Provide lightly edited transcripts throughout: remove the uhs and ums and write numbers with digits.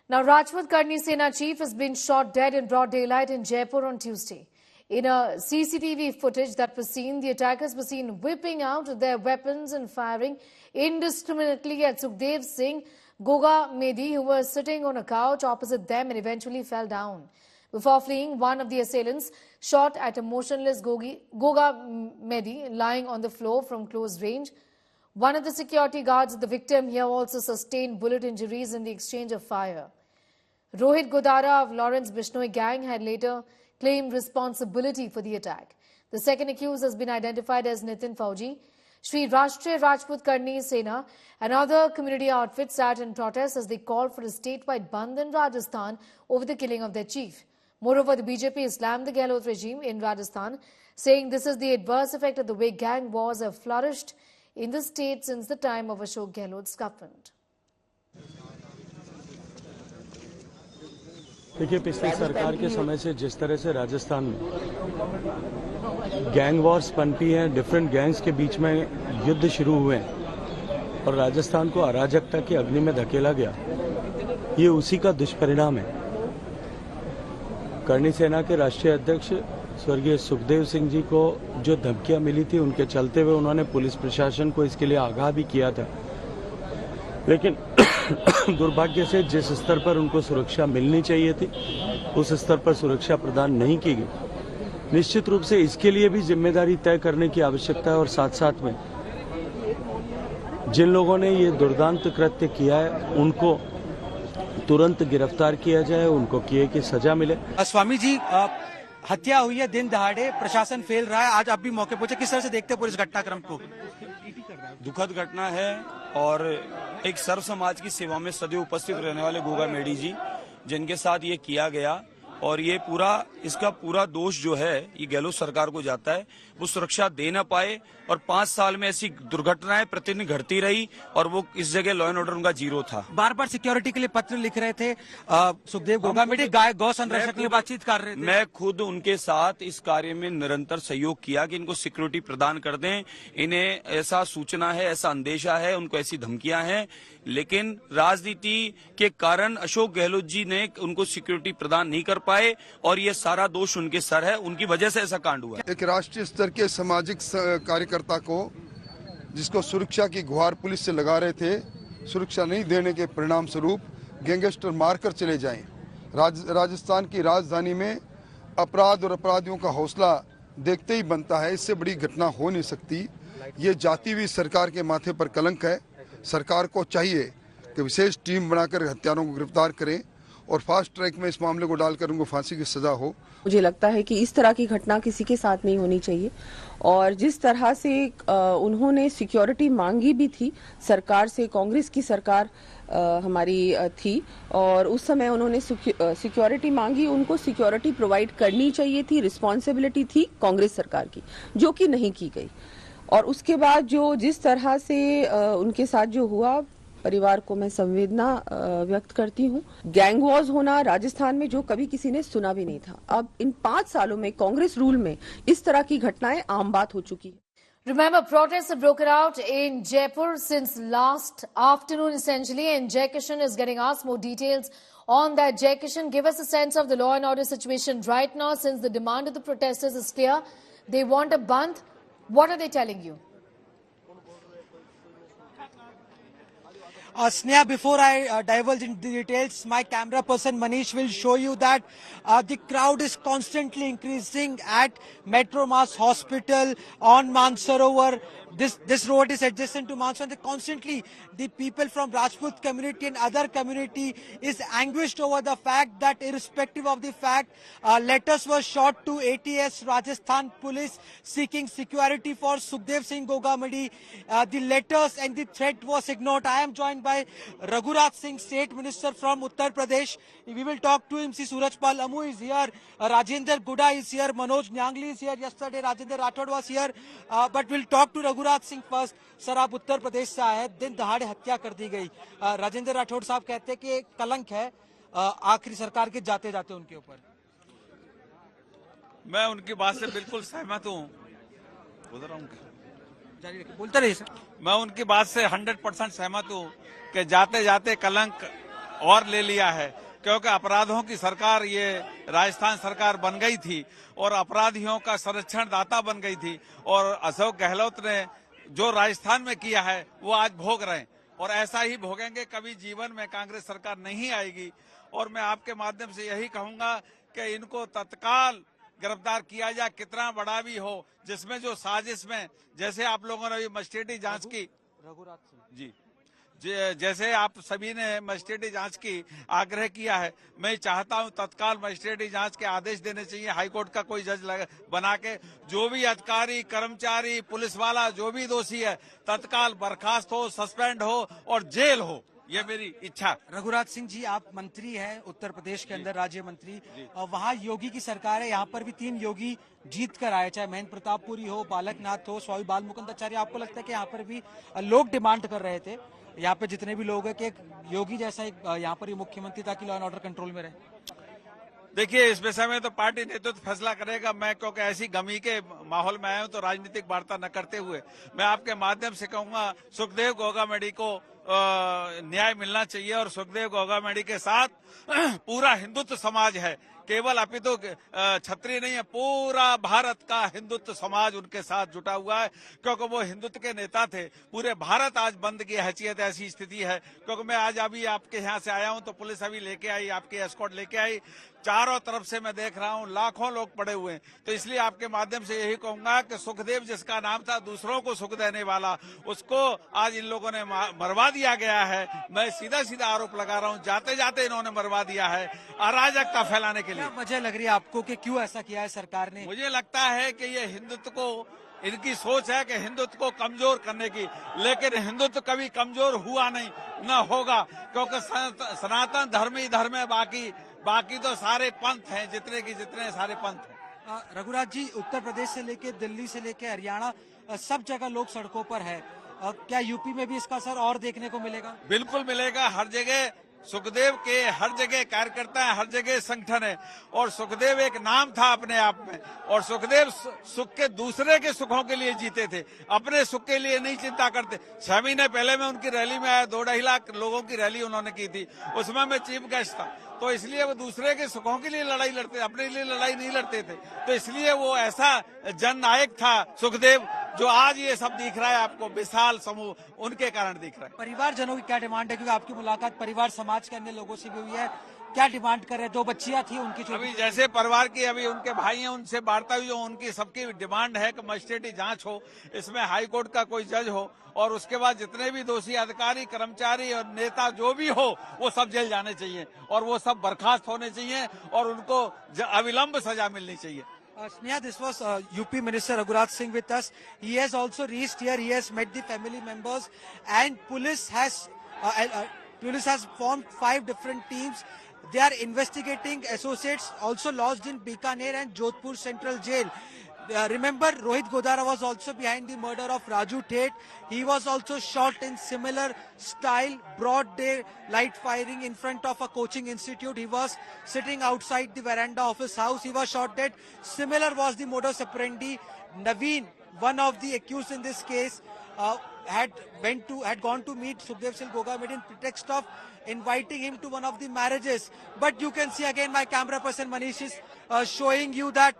Now, Rajput Karni Sena chief has been shot dead in broad daylight in Jaipur on Tuesday. In a CCTV footage that was seen, the attackers were seen whipping out their weapons and firing indiscriminately at Sukhdev Singh Goga Medi, who was sitting on a couch opposite them and eventually fell down. Before fleeing, one of the assailants shot at a motionless Goga Medi lying on the floor from close range. One of the security guards, the victim here, also sustained bullet injuries in the exchange of fire. Rohit Godara of Lawrence Bishnoi gang had later claimed responsibility for the attack. The second accused has been identified as Nitin Fauji. Shri Rashtriya Rajput Karni Sena and other community outfits sat in protest as they called for a statewide bandh in Rajasthan over the killing of their chief. Moreover, the BJP slammed the Gehlot regime in Rajasthan, saying this is the adverse effect of the way gang wars have flourished in the state since the time of Ashok Gehlot's government. देखिए, पिछली सरकार के समय से जिस तरह से राजस्थान में गैंग वॉर्स पनपी हैं, डिफरेंट गैंग्स के बीच में युद्ध शुरू हुए हैं और राजस्थान को अराजकता की अग्नि में धकेला गया, ये उसी का दुष्परिणाम है। करनी सेना के राष्ट्रीय अध्यक्ष स्वर्गीय सुखदेव सिंह जी को जो धमकियां मिली थी, उनके चलते हुए उन्होंने पुलिस प्रशासन को इसके लिए आगाह भी किया था, लेकिन दुर्भाग्य से जिस स्तर पर उनको सुरक्षा मिलनी चाहिए थी, उस स्तर पर सुरक्षा प्रदान नहीं की गई। निश्चित रूप से इसके लिए भी जिम्मेदारी तय करने की आवश्यकता है और साथ साथ में जिन लोगों ने ये दुर्दांत कृत्य किया है, उनको तुरंत गिरफ्तार किया जाए, उनको किए की सजा मिले। स्वामी जी, हत्या हुई है दिन दहाड़े, प्रशासन फेल रहा है, आज आप भी मौके पहुंचे, किस तरह से देखते हैं पूरे इस घटनाक्रम को? दुखद घटना है और एक सर्व समाज की सेवा में सदैव उपस्थित रहने वाले गोगा मेडी जी, जिनके साथ ये किया गया, और ये इसका पूरा दोष जो है ये गहलोत सरकार को जाता है। वो सुरक्षा दे ना पाए और 5 साल में ऐसी दुर्घटनाएं प्रतिदिन घटती रही और वो इस जगह लॉ एंड ऑर्डर उनका जीरो था। बार बार सिक्योरिटी के लिए पत्र लिख रहे थे सुखदेव गोगा मेडी, गौ संरक्षक के लिए बातचीत कर रहे थे। मैं खुद उनके साथ इस कार्य में निरंतर सहयोग किया कि इनको सिक्योरिटी प्रदान कर दें। इन्हें ऐसा सूचना है, ऐसा अंदेशा है, उनको ऐसी धमकियां हैं, लेकिन राजनीति के कारण अशोक गहलोत जी ने उनको सिक्योरिटी प्रदान नहीं कर पाए और ये सारा दोष उनके सर है, उनकी वजह से ऐसा कांड हुआ। एक राष्ट्रीय स्तर के सामाजिक कार्यकर्ता को, जिसको सुरक्षा की गुहार पुलिस से लगा रहे थे, सुरक्षा नहीं देने के परिणाम स्वरूप गैंगस्टर मारकर चले जाएं। राजस्थान की राजधानी में अपराध और अपराधियों का हौसला देखते ही बनता है, इससे बड़ी घटना हो नहीं सकती। ये जाती हुई सरकार के माथे पर कलंक है। सरकार को चाहिए कि विशेष टीम बनाकर हत्यारों को गिरफ्तार करें और फास्ट ट्रैक में इस मामले को डालकर उनको फांसी की सजा हो। मुझे लगता है कि इस तरह की घटना किसी के साथ नहीं होनी चाहिए और जिस तरह से उन्होंने सिक्योरिटी मांगी भी थी सरकार से, कांग्रेस की सरकार हमारी थी और उस समय उन्होंने सिक्योरिटी मांगी, उनको सिक्योरिटी प्रोवाइड करनी चाहिए थी, रिस्पॉन्सिबिलिटी थी कांग्रेस सरकार की, जो कि नहीं की गई। और उसके बाद जिस तरह से उनके साथ जो हुआ, परिवार को मैं संवेदना व्यक्त करती हूँ। गैंग वॉर्स होना राजस्थान में जो कभी किसी ने सुना भी नहीं था, अब इन 5 सालों में कांग्रेस रूल में इस तरह की घटनाएं आम बात हो चुकी है। Remember, protests have broken out in Jaipur since last afternoon essentially, and Jai Kishan is getting us more details on that. Jai Kishan, give us a sense of the law and order situation right now, since the demand of the protesters is clear. They want a bandh. What are they telling you? Sneha, before I divulge into the details, my camera person Manish will show you that the crowd is constantly increasing at Metro Mass Hospital on Mansarovar. This road is adjacent to Mansarovar. Constantly, the people from Rajput community and other community is anguished over the fact that, irrespective of the fact, letters were shot to ATS Rajasthan Police seeking security for Sukhdev Singh Goga Medi. The letters and the threat was ignored. I am joined by Raghuraj Singh, State Minister from Uttar Pradesh. We will talk to him. See, Surajpal Amu is here. Rajendra Guda is here. Manoj Nyangli is here. Yesterday, Rajendra Rathod was here. But we'll talk to Raghuraj Singh first. Sir, आप उत्तर प्रदेश से आए हैं, दिन दहाड़े हत्या कर दी गई। राजेंद्र राठौड़ साहब कहते हैं कि कलंक है आखिरी सरकार के जाते जाते उनके ऊपर। मैं उनकी बात से बिल्कुल सहमत हूँ। बोलते रहिए सर। मैं उनकी बात से 100% सहमत हूँ कि जाते जाते कलंक और ले लिया है, क्योंकि अपराधों की सरकार ये राजस्थान सरकार बन गई थी और अपराधियों का संरक्षण दाता बन गई थी, और अशोक गहलोत ने जो राजस्थान में किया है वो आज भोग रहे हैं और ऐसा ही भोगेंगे। कभी जीवन में कांग्रेस सरकार नहीं आएगी। और मैं आपके माध्यम से यही कहूंगा कि इनको तत्काल गिरफ्तार किया जाए, कितना बड़ा भी हो, जिसमें जो साजिश में, जैसे आप लोगों ने अभी मजिस्ट्रेटी जांच की, जी जैसे आप सभी ने मजिस्ट्रेटी जांच की आग्रह किया है, मैं चाहता हूं तत्काल मजिस्ट्रेटी जांच के आदेश देने चाहिए। हाईकोर्ट का कोई जज बना के जो भी अधिकारी, कर्मचारी, पुलिस वाला जो भी दोषी है तत्काल बर्खास्त हो, सस्पेंड हो और जेल हो, ये मेरी इच्छा। रघुराज सिंह जी, आप मंत्री हैं उत्तर प्रदेश के अंदर, राज्य मंत्री। वहाँ योगी की सरकार है, यहाँ पर भी 3 योगी जीत कर आए, चाहे महेंद्र प्रतापपुरी हो, बालकनाथ हो, स्वामी बाल मुकुंद आचार्य। आपको लगता है कि यहाँ पर भी लोग डिमांड कर रहे थे, यहाँ पे जितने भी लोग हैं, कि एक योगी जैसा एक यहाँ पर ही मुख्यमंत्री ताकि लॉ एंड ऑर्डर कंट्रोल में रहे? देखिए, इस विषय में तो पार्टी नेतृत्व फैसला करेगा। मैं क्योंकि ऐसी गमी के माहौल में आया हूं, तो राजनीतिक वार्ता न करते हुए मैं आपके माध्यम से कहूंगा, सुखदेव गोगामेडी को न्याय मिलना चाहिए और सुखदेव गोगामेडी के साथ पूरा हिंदुत्व समाज है, केवल अपितु छत्री नहीं है, पूरा भारत का हिंदुत्व समाज उनके साथ जुटा हुआ है, क्योंकि वो हिंदुत्व के नेता थे। पूरे भारत आज बंद की हैसियत, ऐसी स्थिति है। क्योंकि मैं आज अभी आपके यहाँ से आया हूँ तो पुलिस अभी लेके आई, आपकी एस्कॉर्ट लेके आई, चारों तरफ से मैं देख रहा हूँ लाखों लोग पड़े हुए हैं। तो इसलिए आपके माध्यम से यही कहूंगा कि सुखदेव जिसका नाम था दूसरों को सुख देने वाला, उसको आज इन लोगों ने मरवा दिया गया है। मैं सीधा सीधा आरोप लगा रहा हूँ, जाते जाते इन्होंने मरवा दिया है अराजकता फैलाने के लिए। क्या वजह लग रही है आपको कि क्यों ऐसा किया है सरकार ने? मुझे लगता है कि ये हिंदुत्व को, इनकी सोच है कि हिंदुत्व को कमजोर करने की, लेकिन हिंदुत्व कभी कमजोर हुआ नहीं, न होगा, क्योंकि सनातन धर्म ही धर्म है, बाकी तो सारे पंथ हैं, जितने की जितने सारे पंथ हैं। रघुराज जी, उत्तर प्रदेश से लेके दिल्ली से लेके हरियाणा, सब जगह लोग सड़कों पर है। क्या यूपी में भी इसका असर और देखने को मिलेगा? बिल्कुल मिलेगा। हर जगह सुखदेव के, हर जगह कार्यकर्ता है, हर जगह संगठन है, और सुखदेव एक नाम था अपने आप में। और सुखदेव सुख के, दूसरे के सुखों के लिए जीते थे, अपने सुख के लिए नहीं चिंता करते। 6 महीने पहले मैं उनकी रैली में आया, 2-2.5 लाख लोगों की रैली उन्होंने की थी, उसमें मैं चीफ गेस्ट था। तो इसलिए वो दूसरे के सुखों के लिए लड़ाई लड़ते, अपने लिए लड़ाई नहीं लड़ते थे। तो इसलिए वो ऐसा जननायक था सुखदेव, जो आज ये सब दिख रहा है आपको, विशाल समूह, उनके कारण दिख रहा है। परिवारजनों की क्या डिमांड है? क्योंकि आपकी मुलाकात परिवार समाज के अन्य लोगों से भी हुई है, क्या डिमांड कर रहे हैं? 2 बच्चियां थी उनकी, अभी जैसे परिवार की, अभी उनके भाई हैं, उनसे वार्ता हुई, जो उनकी सबकी डिमांड है कि मजिस्ट्रेटी जांच हो, इसमें हाईकोर्ट का कोई जज हो, और उसके बाद जितने भी दोषी अधिकारी, कर्मचारी और नेता जो भी हो, वो सब जेल जाने चाहिए और वो सब बर्खास्त होने चाहिए और उनको अविलंब सजा मिलनी चाहिए। Sneha, this was UP Minister Raghurat Singh with us. He has also reached here. He has met the family members, and police has formed 5 different teams. They are investigating associates also lodged in Bikaner and Jodhpur Central Jail. Remember, Rohit Godara was also behind the murder of Raju Tate. He was also shot in similar style, broad day light firing in front of a coaching institute. He was sitting outside the veranda of his house. He was shot dead. Similar was the modus operandi. Naveen, one of the accused in this case, had gone to meet Sukhdev Singh Gogamedi in pretext of inviting him to one of the marriages. But you can see again, my camera person Manish is showing you that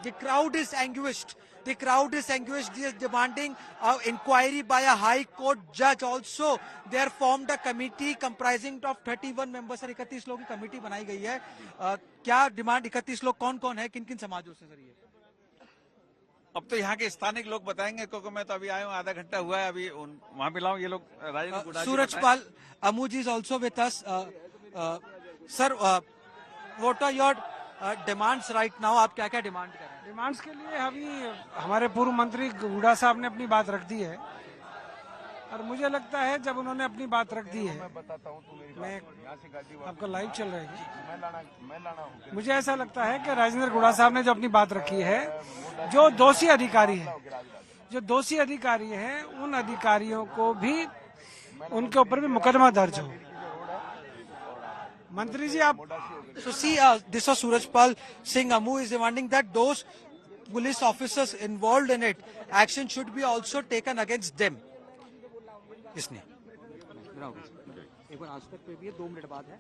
the crowd is anguished. The crowd is anguished. They are demanding inquiry by a high court judge. Also, they are formed a committee comprising of 31 members. Sir 31 लोगों की committee बनाई गई है। क्या demand, 31 लोग कौन कौन है, किन किन समाजों से सर? ये अब तो यहाँ के स्थानिक लोग बताएंगे, क्योंकि मैं तो अभी आया हूँ, आधा घंटा हुआ है, अभी वहाँ मिलाऊं। ये लोग राजेंद्र गुड़ा, Surajpal Amu is also with us. Sir, what are your demands right now? आप क्या क्या डिमांड कर रहे हैं? डिमांड्स के लिए अभी हमारे पूर्व मंत्री गुड़ा साहब ने अपनी बात रख दी है, और मुझे लगता है जब उन्होंने अपनी बात रख दी है, मैं आपका लाइव चल रहा है, मुझे ऐसा लगता है कि राजेंद्र गुड़ा साहब ने जो अपनी बात रखी है, जो दोषी अधिकारी है, उन अधिकारियों को भी, उनके ऊपर भी मुकदमा दर्ज हो। मंत्री जी आप So see, this was Surajpal Singh Amu is demanding that those police officers involved in it, action should be also taken against them. इसने एक बार आज तक पे भी 2 मिनट बाद है।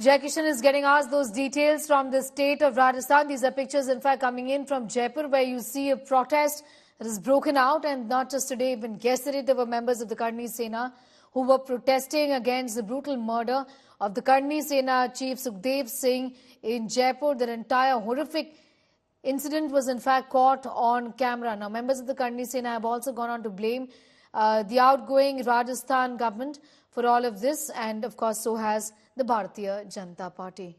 Jai Kishan is getting asked those details from the state of Rajasthan. These are pictures, in fact, coming in from Jaipur, where you see a protest that has broken out. And not just today, even yesterday, there were members of the Karni Sena who were protesting against the brutal murder of the Karni Sena chief Sukhdev Singh in Jaipur. That entire horrific incident was, in fact, caught on camera. Now, members of the Karni Sena have also gone on to blame the outgoing Rajasthan government for all of this, and of course so has the Bharatiya Janata Party.